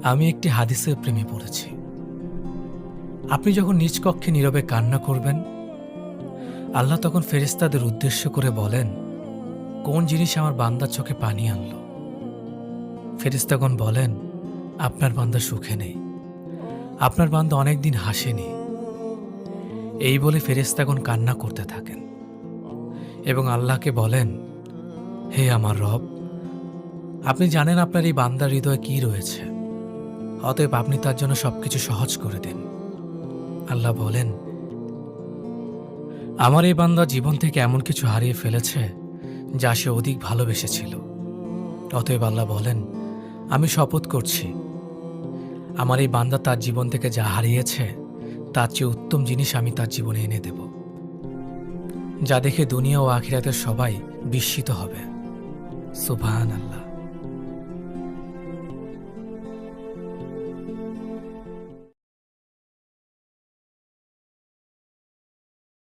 আমি একটি হাদিসের প্রেমে পড়েছি। আপনি যখন নিজ কক্ষে নীরবে কান্না করবেন, আল্লাহ তখন ফেরেশতাদের উদ্দেশ্য করে বলেন, কোন জিনিস আমার বান্দার চোখে পানি আনল? ফেরেশতাগণ বলেন, আপনার বান্দা সুখে নেই, আপনার বান্দা অনেকদিন হাসেনি। এই বলে ফেরেশতাগণ কান্না করতে থাকেন এবং আল্লাহকে বলেন, হে আমার রব, আপনি জানেন আপনার এই বান্দার হৃদয়ে কি রয়েছে, অতএব আপনি তার জন্য সবকিছু সহজ করে দিন। আল্লাহ বলেন, আমার এই বান্দা জীবন থেকে এমন কিছু হারিয়ে ফেলেছে যা সে অধিক ভালোবেসেছিল। অতএব আল্লাহ বলেন, আমি শপথ করছি, আমার এই বান্দা তার জীবন থেকে যা হারিয়েছে তার চেয়ে উত্তম জিনিস আমি তার জীবনে এনে দেব, যা দেখে দুনিয়া ও আখিরাতের সবাই বিস্মিত হবে। সুবহানাল্লাহ।